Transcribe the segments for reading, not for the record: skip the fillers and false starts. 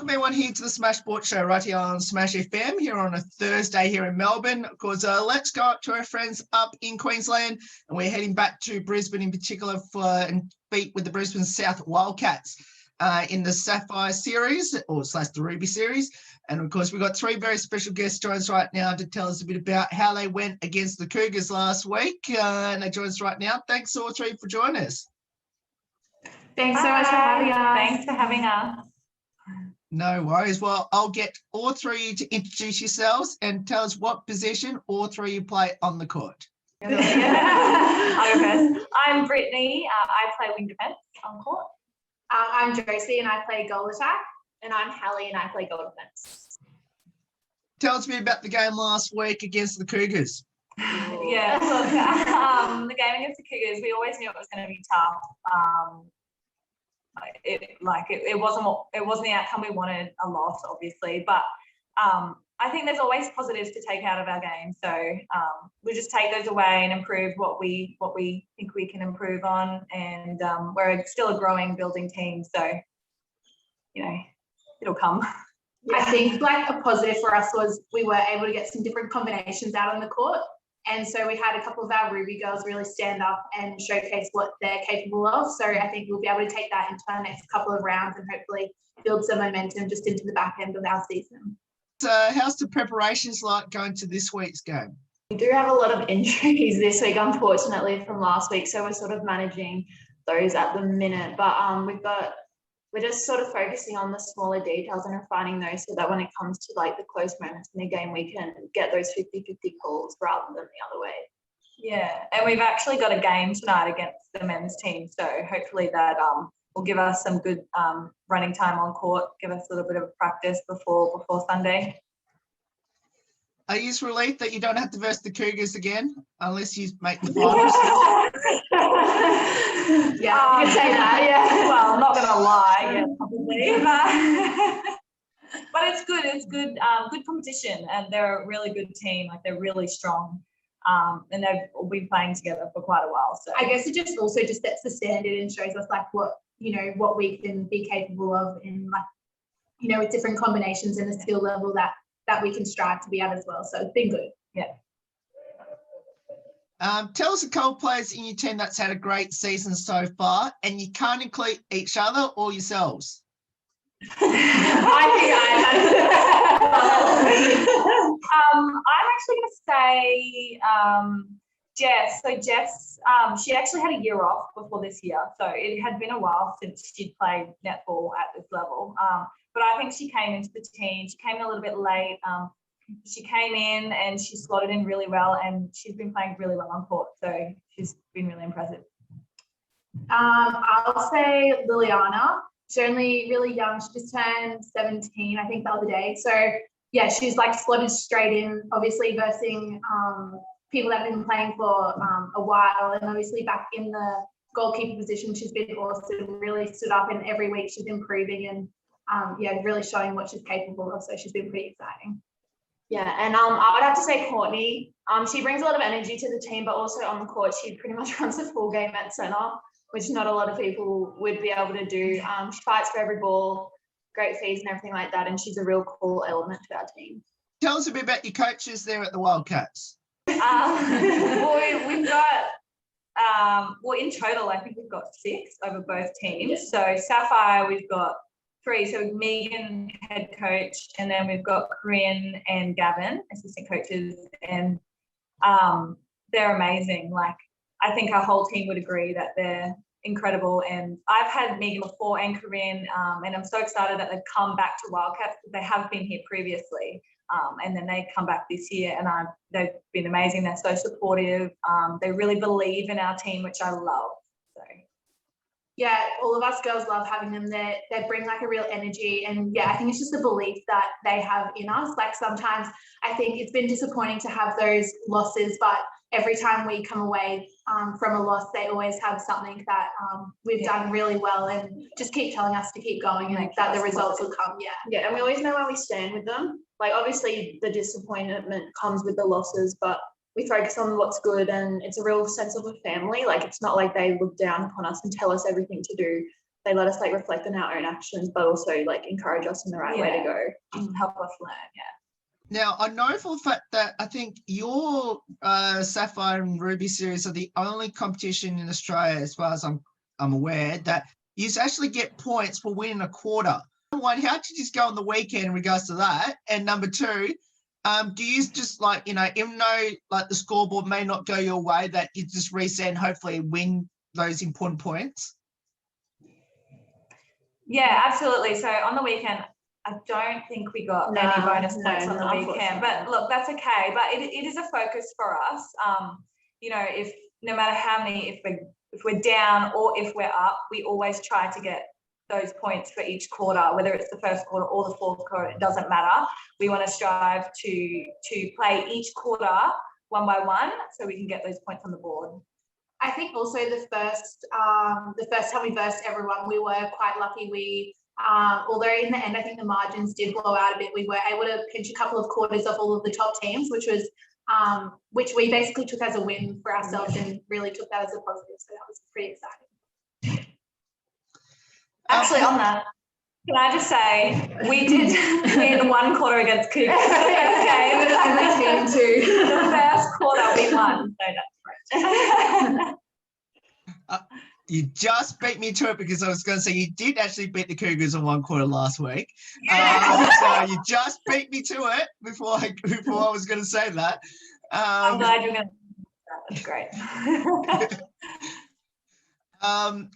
Welcome everyone here to the Smash Sports Show right here on Smash FM here on a Thursday here in Melbourne. Of course, let's go up to our friends up in Queensland, and we're heading back to Brisbane in particular and beat with the Brisbane South Wildcats in the Sapphire Series or / the Ruby Series. And of course, we've got three very special guests joining us right now to tell us a bit about how they went against the Cougars last week. And they join us right now. Thanks all three for joining us. Thanks so much for having us. Thanks for having us. No worries. Well, I'll get all three to introduce yourselves and tell us what position all three you play on the court. I'll go first. I'm Brittany. I play wing defence on court. I'm Josie and I play goal attack. And I'm Hallie and I play goal defence. Tell us a bit about the game last week against the Cougars. Yeah, look, the game against the Cougars, we always knew it was going to be tough. It wasn't the outcome we wanted, a loss obviously, but I think there's always positives to take out of our game, so we just take those away and improve what we think we can improve on, and we're still a growing, building team, so it'll come. I think a positive for us was we were able to get some different combinations out on the court. And so we had a couple of our Ruby girls really stand up and showcase what they're capable of. So I think we'll be able to take that into our next couple of rounds and hopefully build some momentum just into the back end of our season. So how's the preparations like going to this week's game? We do have a lot of injuries this week, unfortunately, from last week. So we're sort of managing those at the minute. But we're just sort of focusing on the smaller details and refining those so that when it comes to the close moments in the game, we can get those 50-50 calls rather than the other way. Yeah, and we've actually got a game tonight against the men's team, so hopefully that will give us some good running time on court, give us a little bit of practice before Sunday. Are you relieved that you don't have to verse the Cougars again, unless you make the finals? Yeah, you can say that, yeah. Well, I'm not going to lie, yeah, probably. But it's good. It's good competition, and they're a really good team. They're really strong, and they've been playing together for quite a while. So I guess it just sets the standard and shows us what we can be capable of in with different combinations and the skill level that we can strive to be at as well. So it's been good. Yeah. Tell us a couple of players in your team that's had a great season so far, and you can't include each other or yourselves. I think I'm actually going to say Jess. So Jess, she actually had a year off before this year, so it had been a while since she'd played netball at this level. But I think she came into the team. She came in a little bit late. She came in and she slotted in really well, and she's been playing really well on court. So she's been really impressive. I'll say Liliana. She's only really young. She just turned 17, I think, the other day. So yeah, she's slotted straight in, obviously versing people that have been playing for a while, and obviously back in the goalkeeper position, she's been awesome, really stood up, and every week she's improving and really showing what she's capable of. So she's been pretty exciting. Yeah, and I would have to say Courtney. She brings a lot of energy to the team, but also on the court, she pretty much runs the full game at centre, which not a lot of people would be able to do. She fights for every ball, great fees and everything like that, and she's a real cool element to our team. Tell us a bit about your coaches there at the Wildcats. We've got, in total, I think we've got 6 over both teams. Yeah. So Sapphire, we've got 3. So Megan, head coach, and then we've got Corinne and Gavin, assistant coaches, and they're amazing. I think our whole team would agree that they're incredible. And I've had Megan before and Corinne, and I'm so excited that they've come back to Wildcats. They have been here previously, and then they come back this year, and they've been amazing. They're so supportive. They really believe in our team, which I love. So. Yeah, all of us girls love having them there. They bring a real energy, and I think it's just the belief that they have in us. Sometimes I think it's been disappointing to have those losses, but every time we come away from a loss, they always have something that we've done really well, and just keep telling us to keep going and that the results will come. Yeah, and we always know where we stand with them. Obviously the disappointment comes with the losses, but we focus on what's good, and it's a real sense of a family. It's not like they look down upon us and tell us everything to do. they let us like reflect on our own actions, but also like encourage us in the right way to go. And help us learn. Yeah. Now, I know for a fact that I think your Sapphire and Ruby series are the only competition in Australia, as far as I'm aware, that you actually get points for winning a quarter. One, how did you just go on the weekend in regards to that? And number two, do you just like, you know, even though like the scoreboard may not go your way, that you just reset and hopefully win those important points? Yeah, absolutely. So on the weekend, I don't think we got any bonus points on the weekend, but look, that's okay. But it is a focus for us. You know, if no matter how many, if we're down or if we're up, we always try to get those points for each quarter, whether it's the first quarter or the fourth quarter, it doesn't matter. We want to strive to play each quarter one by one so we can get those points on the board. I think also the first time we versed everyone, we were quite lucky. We, although in the end, I think the margins did blow out a bit, we were able to pinch a couple of quarters off all of the top teams, which was, which we basically took as a win for ourselves and really took that as a positive. So that was pretty exciting. Actually, on that, can I just say, we did win one quarter against Cougars. Okay, It was only team two. The first quarter we won, so that's great. You just beat me to it, because I was going to say you did actually beat the Cougars in one quarter last week. Yeah. So you just beat me to it before I was going to say that. I'm glad you're going to that. That's great.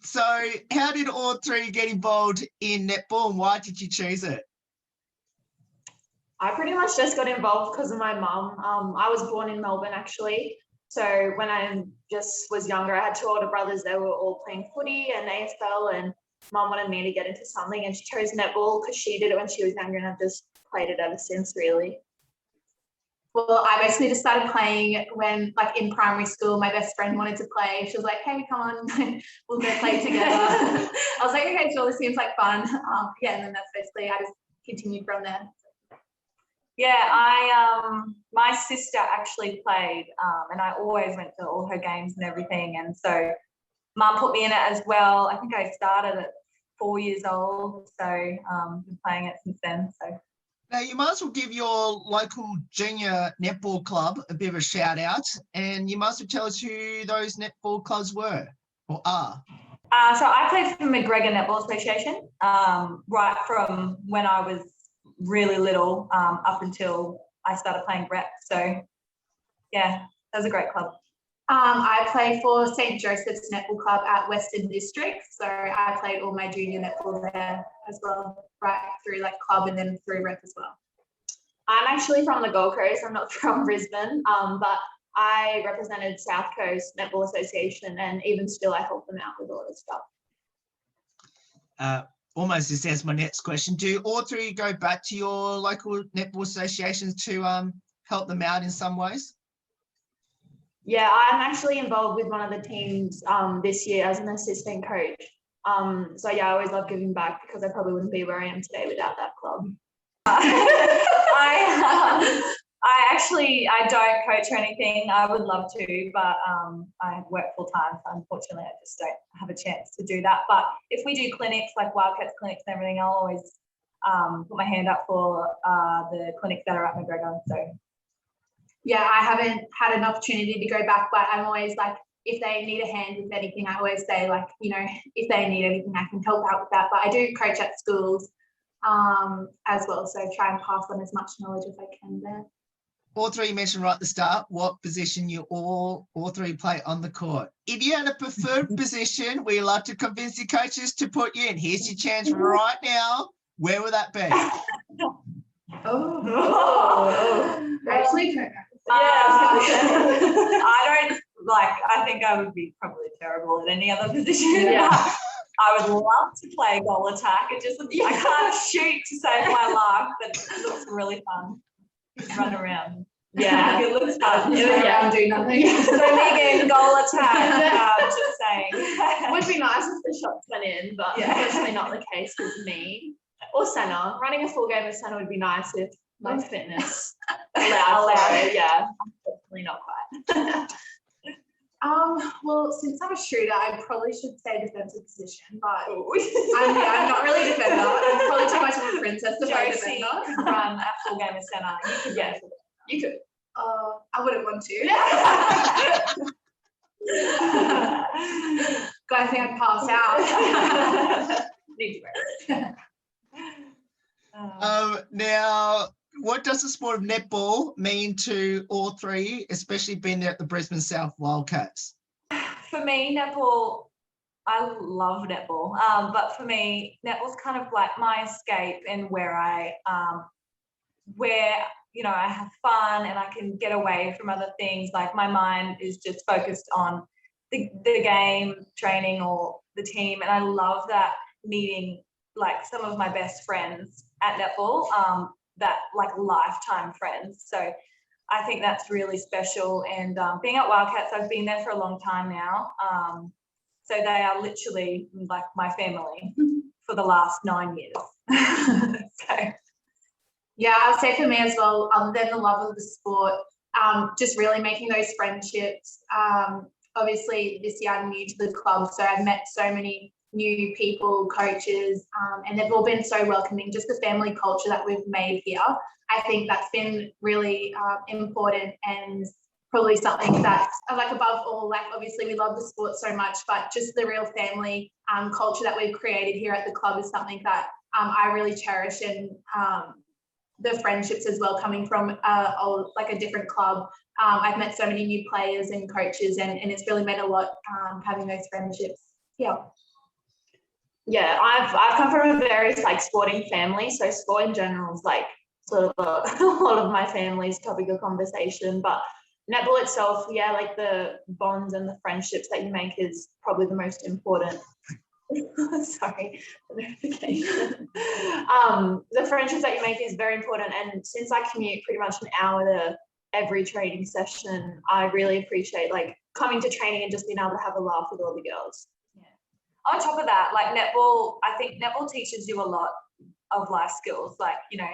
So how did all three get involved in netball, and why did you choose it? I pretty much just got involved because of my mum. I was born in Melbourne actually. So when I just was younger, I had two older brothers. They were all playing footy and AFL, and mum wanted me to get into something, and she chose netball because she did it when she was younger, and I've just played it ever since, really. Well, I basically just started playing when, like in primary school, my best friend wanted to play. She was like, hey, come on, we'll go play together. I was like, okay, sure, this seems like fun. Yeah, and then that's basically, I just continued from there. Yeah, my sister actually played, and I always went to all her games and everything. And so mum put me in it as well. I think I started at 4 years old. So been playing it since then. So. Now, you might as well give your local junior netball club a bit of a shout out, and you must tell us who those netball clubs were or are. So I played for McGregor Netball Association right from when I was really little up until I started playing rep. So, yeah, that was a great club. I played for St. Joseph's Netball Club at Western District. So I played all my junior netball there as well, right through like club and then through rep as well. I'm actually from the Gold Coast. I'm not from Brisbane, but I represented South Coast Netball Association, and even still I help them out with all this stuff. Almost just answered my next question. Do all three go back to your local netball associations to help them out in some ways? Yeah, I'm actually involved with one of the teams this year as an assistant coach. So yeah, I always love giving back because I probably wouldn't be where I am today without that club. I don't coach or anything. I would love to, but I work full time, so unfortunately I just don't have a chance to do that. But if we do clinics like Wildcats clinics and everything, I'll always put my hand up for the clinics that are at McGregor. So yeah, I haven't had an opportunity to go back, but I'm always like, if they need a hand with anything, I always say like, you know, if they need anything, I can help out with that. But I do coach at schools as well, so try and pass on as much knowledge as I can there. All three mentioned right at the start what position you all three play on the court. If you had a preferred position where you like to convince your coaches to put you in, here's your chance right now. Where would that be? Actually, I think I would be probably terrible at any other position. Yeah. I would love to play goal attack. I can't shoot to save my life, but it looks really fun. Run around. Yeah, it looks fun. Yeah, do nothing. So Megan, goal attack. Just saying. It would be nice if the shots went in, but yeah. Unfortunately not the case with me. Or centre. Running a full game of centre would be nice if my fitness allowed. Yeah, unfortunately not quite. Well, since I'm a shooter, I probably should say defensive position, but I'm not really a defender. I'm probably too much of a princess to play Josie defender. could run a full game of centre. You could Yeah, you could. I wouldn't want to. God, I think I'd pass out. Need to rest. Now, what does the sport of netball mean to all three, especially being at the Brisbane South Wildcats? For me, netball, I love netball, but for me, netball's kind of like my escape and where I have fun and I can get away from other things. Like my mind is just focused on the game, training, or the team, and I love that meeting like some of my best friends at netball. That like lifetime friends. So I think that's really special. And being at Wildcats, I've been there for a long time now. So they are literally like my family for the last 9 years. So. Yeah, I'd say for me as well, other than the love of the sport, just really making those friendships. Obviously this year I'm new to the club, so I've met so many new people, coaches, and they've all been so welcoming. Just the family culture that we've made here, I think that's been really important, and probably something that's like above all, like obviously we love the sport so much, but just the real family culture that we've created here at the club is something that I really cherish. And the friendships as well, coming from like a different club. I've met so many new players and coaches, and it's really meant a lot having those friendships. Yeah. Yeah, I've come from a very like sporting family, so sport in general is like sort of a lot of my family's topic of conversation. But netball itself, yeah, like the bonds and the friendships that you make is probably the most important. Sorry, the notification. The friendships that you make is very important, and since I commute pretty much an hour to every training session, I really appreciate like coming to training and just being able to have a laugh with all the girls. On top of that, like netball, I think netball teaches you a lot of life skills, like, you know,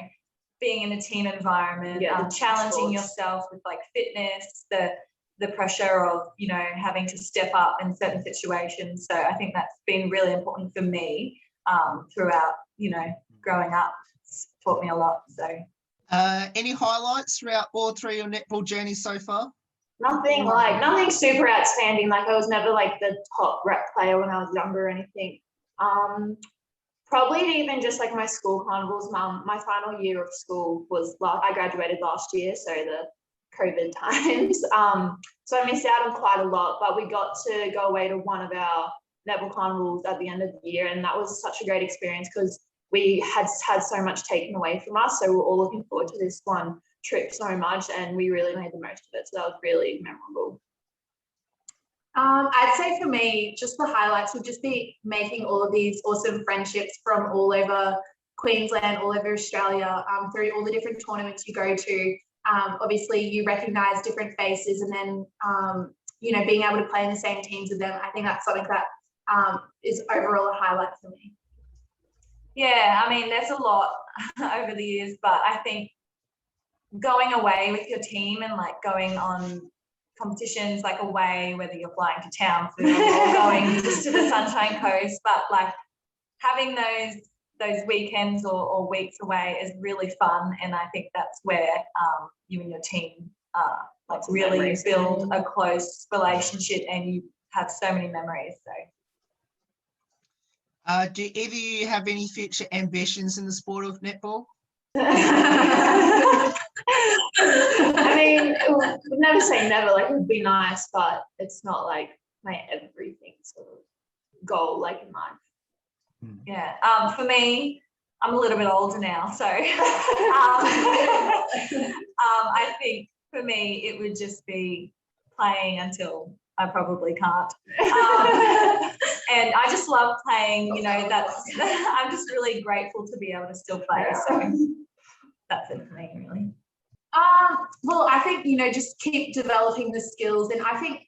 being in a team environment, challenging yourself with like fitness, the pressure of, you know, having to step up in certain situations. So I think that's been really important for me throughout, you know, growing up. It's taught me a lot. So any highlights throughout all three of your netball journeys so far? Nothing super outstanding. Like I was never like the top rep player when I was younger or anything. Probably even just like my school carnivals. My final year of school was I graduated last year, so the COVID times. So I missed out on quite a lot, but we got to go away to one of our netball carnivals at the end of the year, and that was such a great experience because we had so much taken away from us. So we're all looking forward to this one trip so much, and we really made the most of it. So that was really memorable. I'd say for me, just the highlights would just be making all of these awesome friendships from all over Queensland, all over Australia, through all the different tournaments you go to. Obviously you recognize different faces, and then you know, being able to play in the same teams with them, I think that's something that is overall a highlight for me. Yeah, I mean, there's a lot over the years, but I think going away with your team and like going on competitions like away, whether you're flying to Townsville or going just to the Sunshine Coast, but like having those weekends or weeks away is really fun. And I think that's where you and your team like really build a close relationship, and you have so many memories. So do either of you have any future ambitions in the sport of netball? I mean, we'd never say never. Like, it would be nice, but it's not like my everything sort of goal, like in life. Yeah. For me, I'm a little bit older now, so I think for me it would just be playing until I probably can't. And I just love playing. You know, I'm just really grateful to be able to still play. So that's it for me, really. Well, I think, you know, just keep developing the skills, and I think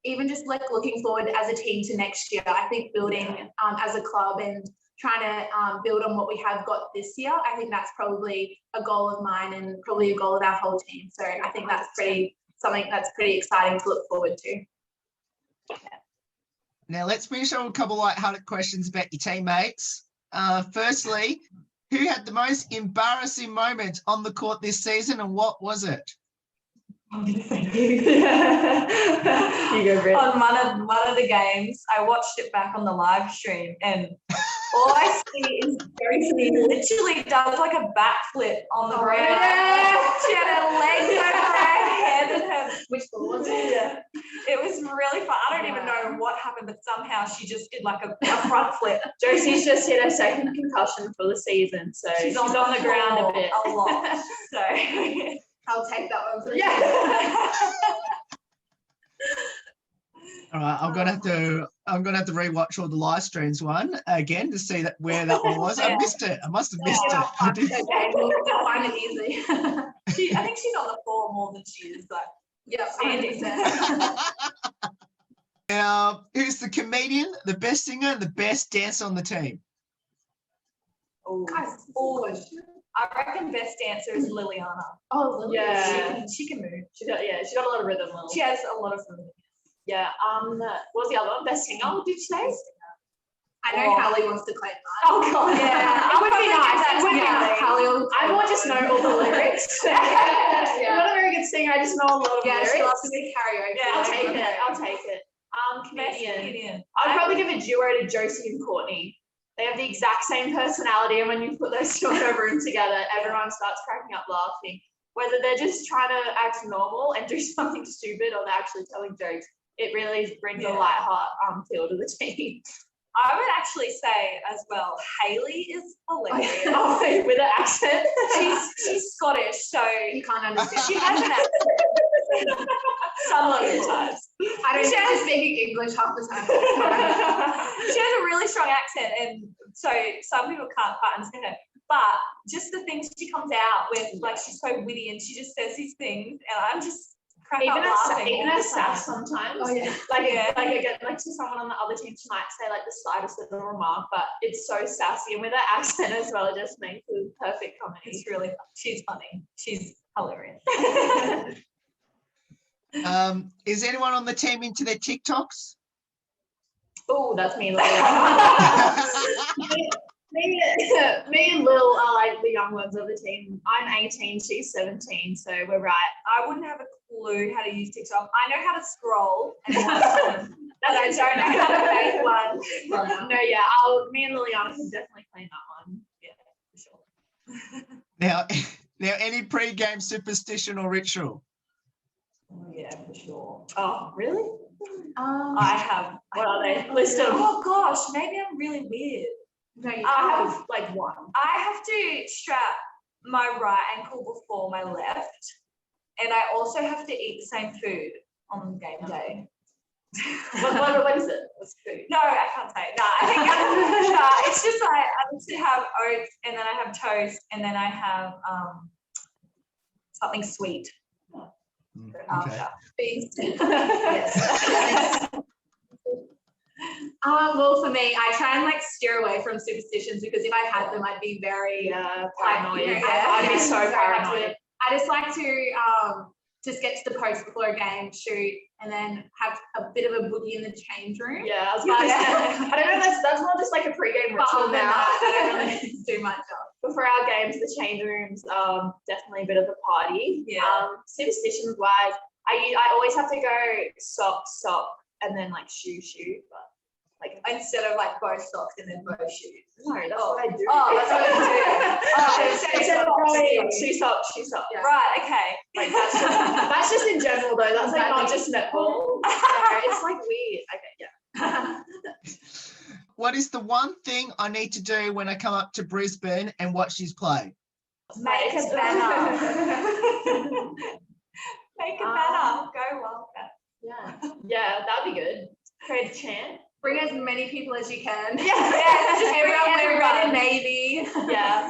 even just like looking forward as a team to next year, I think building as a club and trying to build on what we have got this year, I think that's probably a goal of mine and probably a goal of our whole team. So I think that's pretty something that's pretty exciting to look forward to. Now let's finish on a couple light-hearted questions about your teammates. Firstly, who had the most embarrassing moment on the court this season, and what was it? You go, Britt. On one of the games, I watched it back on the live stream, and all I see is Josie literally does like a backflip on the ground. Yeah. She had her legs over her head and her. Which ball was it? Yeah. It was really fun. I don't even know what happened, but somehow she just did like a front flip. Josie's just hit her second concussion for the season, so she's on the ground a bit. A lot. So I'll take that one. yeah. All right, I'm gonna have to rewatch all the live streams one again to see where that one was. I missed it. I must have missed it. I did. Okay, we'll find it easy. I think she's on the floor more than she is like Yeah, standing. 100%. Now, who's the comedian, the best singer, and the best dancer on the team? Guys, I reckon best dancer is Liliana. Oh, Lily. Yeah. She can move. She got a lot of rhythm. Lil. She has a lot of fun. Yeah. What was the other one? Best singer? What did you say? I know Hallie wants to claim that. Oh god. Yeah. It would be nice. It would be Yeah, nice. Hallie will. I will just know all the lyrics. I'm not a very good singer. I just know a lot of Yeah, lyrics. she loves to do karaoke. Yeah, I'll take it. I'll take it. Best Comedian. comedian. I'd probably give a duo to Josie and Courtney. They have the exact same personality, and when you put those two in a room together, everyone starts cracking up laughing. Whether they're just trying to act normal and do something stupid, or they're actually telling jokes, it really brings a light heart feel to the team. I would actually say as well, Hayley is hilarious. Oh, with an accent. She's Scottish, so You can't understand. she has an accent. Some of the times. I don't think she's speaking English half the time. She has a really strong accent, and so some people can't quite understand her. But just the things she comes out with, like she's so witty, and she just says these things, and I'm just cracking up laughing. Even all her the time. sass sometimes. Oh, yeah. Like to someone on the other team, she might say like the slightest little remark, but it's so sassy, and with her accent as well, it just makes it perfect comedy. It's really fun. She's funny. She's hilarious. Is anyone on the team into their TikToks? Oh, that's me. Me and Lil are like the young ones of the team. I'm 18, she's 17, so we're right. I wouldn't have a clue how to use TikTok. I know how to scroll, and but I don't know how to make one. No, yeah, me and Liliana can definitely claim that one. Yeah, for sure. Now, any pre-game superstition or ritual? Oh, yeah, for sure. Oh, really? I have. What are they? List them. Oh gosh, maybe I'm really weird. No, you I can't. have like one. I have to strap my right ankle before my left, and I also have to eat the same food on game day. What is it? What's food? No, I can't say. No, I think it's just like I need to have oats, and then I have toast, and then I have something sweet. Okay. Yes. Well, for me, I try and like steer away from superstitions because if I had them, I'd be very paranoid. I'd be so paranoid. I just like to just get to the post before a game, shoot, and then have a bit of a boogie in the change room. Yeah, I was about to say, I don't know, that's more just like a pre-game But ritual other than now. that, I don't really do much else. Before our games, the change rooms, definitely a bit of a party. Yeah. Superstitions wise, I always have to go sock, and then like shoe, but like Instead of like both socks and then both shoes. no, that's what I do. Oh, that's what you do. Instead of going shoe sock. Yeah. Right, okay. Like that's just in general though. That's like not just netball. It's like weird. Okay, yeah. What is the one thing I need to do when I come up to Brisbane and watch these play? Make a banner. Make a banner. Go Wildcats. Yeah, that'd be good. Create a chant. Bring as many people as you can. Yeah, just Everyone bring wear red and everyone. navy. Yeah.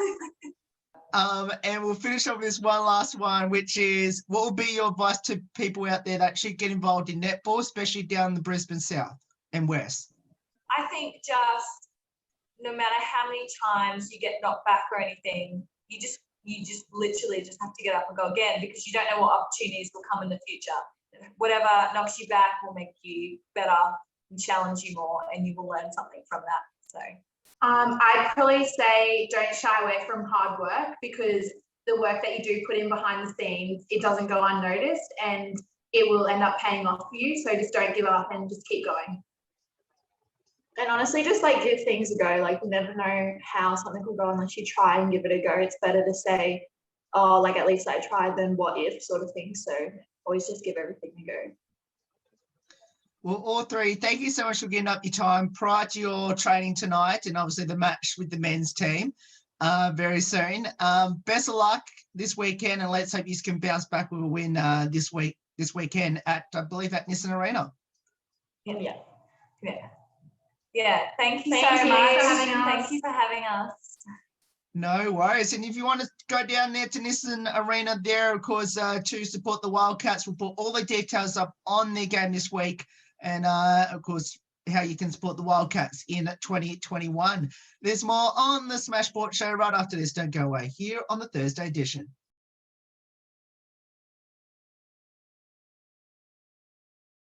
And we'll finish off with this one last one, which is what will be your advice to people out there that should get involved in netball, especially down the Brisbane South and West? I think just no matter how many times you get knocked back or anything, you just you just literally just have to get up and go again, because you don't know what opportunities will come in the future. Whatever knocks you back will make you better and challenge you more, and you will learn something from that. So I'd probably say don't shy away from hard work, because the work that you do put in behind the scenes, it doesn't go unnoticed and it will end up paying off for you. So just don't give up and just keep going. And honestly, just like give things a go. Like you never know how something will go unless you try and give it a go. It's better to say, oh, like at least I tried than what if sort of thing. So always just give everything a go. Well, all three, thank you so much for giving up your time prior to your training tonight, and obviously the match with the men's team very soon. Best of luck this weekend, and let's hope you can bounce back with a win this weekend at, I believe, at Nissan Arena. yeah. Thank you so Thank you much. for having us. Thank you for having us. No worries. And if you want to go down there to Nissan Arena there, of course, to support the Wildcats, we'll put all the details up on their game this week. And, of course, how you can support the Wildcats in 2021. There's more on the Smash Sport Show right after this. Don't go away here on the Thursday edition.